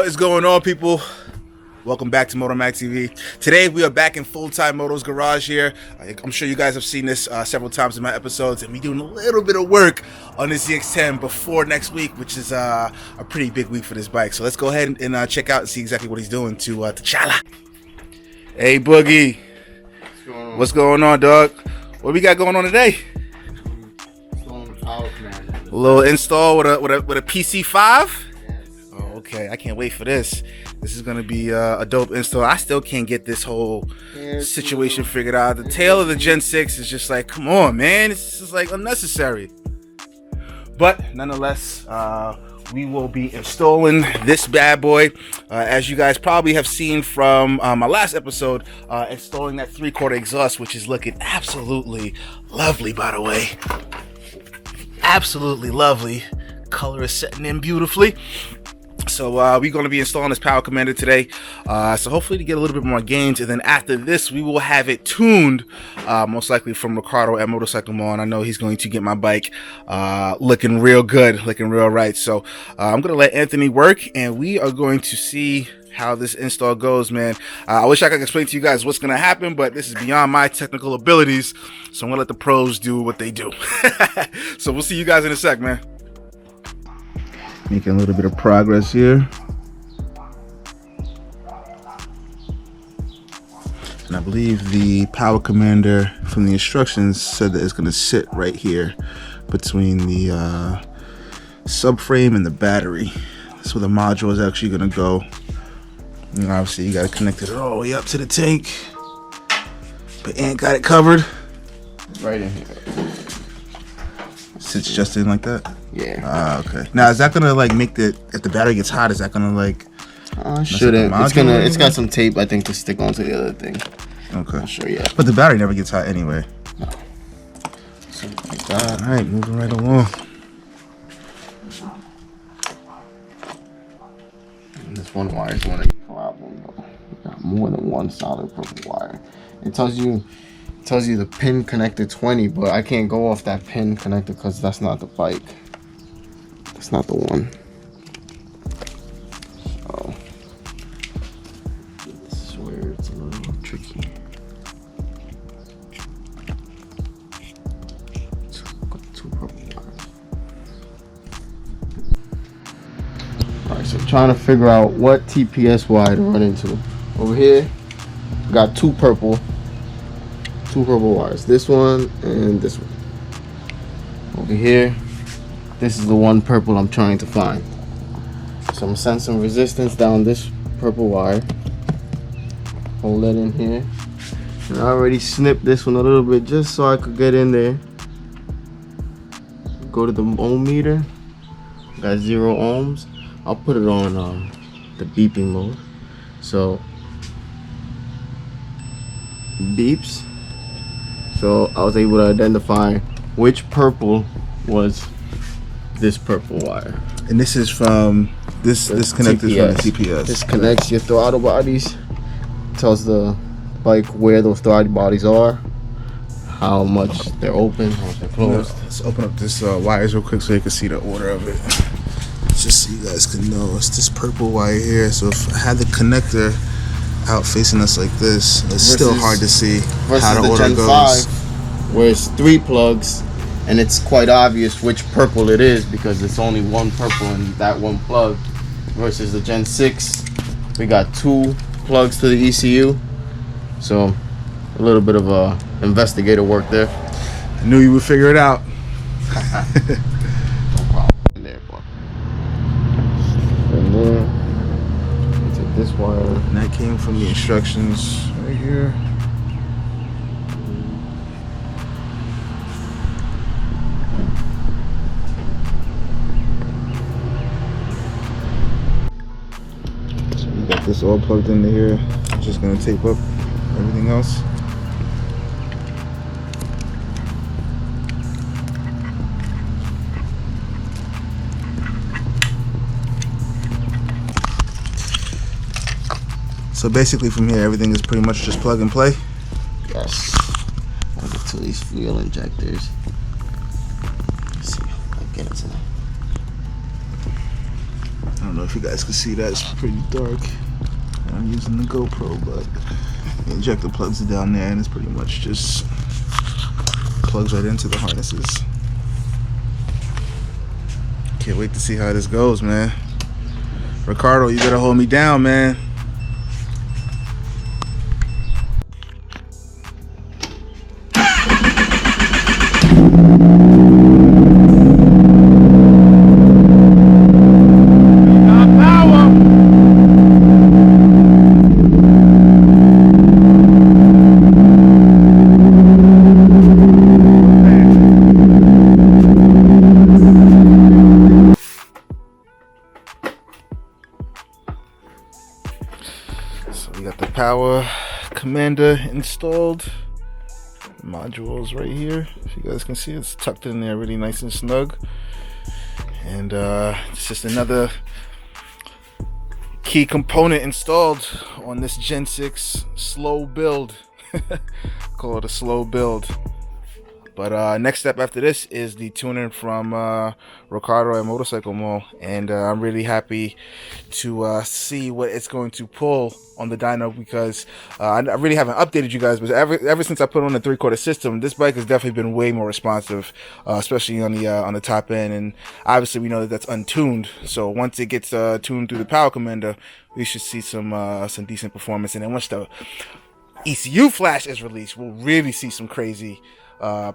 What is going on, people? Welcome back to MotoMac TV. Today we are back in full-time Moto's garage here. I'm sure you guys have seen this several times in my episodes, and we're doing a little bit of work on the ZX-10 before next week, which is a pretty big week for this bike. So let's go ahead and check out and see exactly what he's doing to T'Challa. Hey, Boogie. What's going on, dog? What we got going on today? A little install with a PC5. Oh, okay. I can't wait for this. This is gonna be a dope install. I still can't get this whole situation figured out. The tail of the Gen 6 is just like, come on, man. It's just like unnecessary. But nonetheless, we will be installing this bad boy. As you guys probably have seen from my last episode, installing that 3/4 exhaust, which is looking absolutely lovely, by the way. Absolutely lovely. Color is setting in beautifully. So we're going to be installing this power commander today, so hopefully to get a little bit more gains, and then after this we will have it tuned, most likely from Ricardo at Motorcycle Mall, and I know he's going to get my bike looking real good, looking real right. So I'm going to let Anthony work, and we are going to see how this install goes, man. I wish I could explain to you guys what's going to happen, but this is beyond my technical abilities, so I'm going to let the pros do what they do. So we'll see you guys in a sec, man. Making a little bit of progress here. And I believe the power commander from the instructions said that it's going to sit right here between the subframe and the battery. That's where the module is actually going to go. And obviously you got to connect it all the way up to the tank. But Ant got it covered. Right in here. Sits just in like that? Yeah. Okay. Now is that gonna like make if the battery gets hot, is that gonna like shouldn't. It's got some tape I think to stick onto the other thing. Okay. Not sure yet. But the battery never gets hot anyway. No. Something like that. Alright, moving right along. And this one wire is one of the problem though. You got more than one solid purple wire. It tells you the pin connector 20, but I can't go off that pin connector because that's not the bike. That's not the one. So this is where it's a little tricky. Got two purple wires. Alright, so I'm trying to figure out what TPS wire to run into. Over here, we got two purple wires, this one and this one. Over here, this is the one purple I'm trying to find. So I'm sending some resistance down this purple wire, hold that in here, and I already snipped this one a little bit just so I could get in there, go to the ohm meter, got 0 ohms. I'll put it on the beeping mode, so beeps. So I was able to identify which purple was this purple wire. And this is from this connected from the TPS. This connects your throttle bodies, tells the bike where those throttle bodies are, how much they're open, how much they're closed. Let's open up this wires real quick so you can see the order of it. Just so you guys can know, it's this purple wire here. So if I had the connector out facing us like this, it's still hard to see how the order Gen goes. 5, where it's 3 plugs, and it's quite obvious which purple it is because it's only one purple in that one plug. Versus the Gen 6, we got 2 plugs to the ECU, so a little bit of investigator work there. I knew you would figure it out. No problem there, boy. And then take this wire. And that came from the instructions right here. So we got this all plugged into here. I'm just gonna tape up everything else. So basically from here, everything is pretty much just plug and play. Yes. I'll get to these fuel injectors. Let's see if I can get it tonight. I don't know if you guys can see that, it's pretty dark. I'm using the GoPro, but the injector plugs are down there and it's pretty much just plugs right into the harnesses. Can't wait to see how this goes, man. Ricardo, you better hold me down, man. So we got the power commander installed. Modules right here. If you guys can see, it's tucked in there really nice and snug. And it's just another key component installed on this Gen 6 slow build. Call it a slow build. But next step after this is the tuning from Ricardo at Motorcycle Mall, and I'm really happy to see what it's going to pull on the dyno, because I really haven't updated you guys, but ever since I put on the 3/4 system, this bike has definitely been way more responsive, especially on the top end. And obviously we know that that's untuned, so once it gets tuned through the power commander, we should see some decent performance. And then once the ECU flash is released, we'll really see some crazy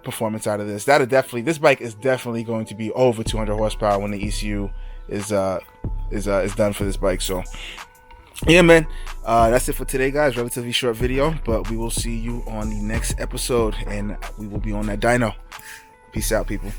performance out of this. This bike is definitely going to be over 200 horsepower when the ECU is done for this bike. So yeah, man, that's it for today, guys. Relatively short video, but we will see you on the next episode, and we will be on that dyno. Peace out, people.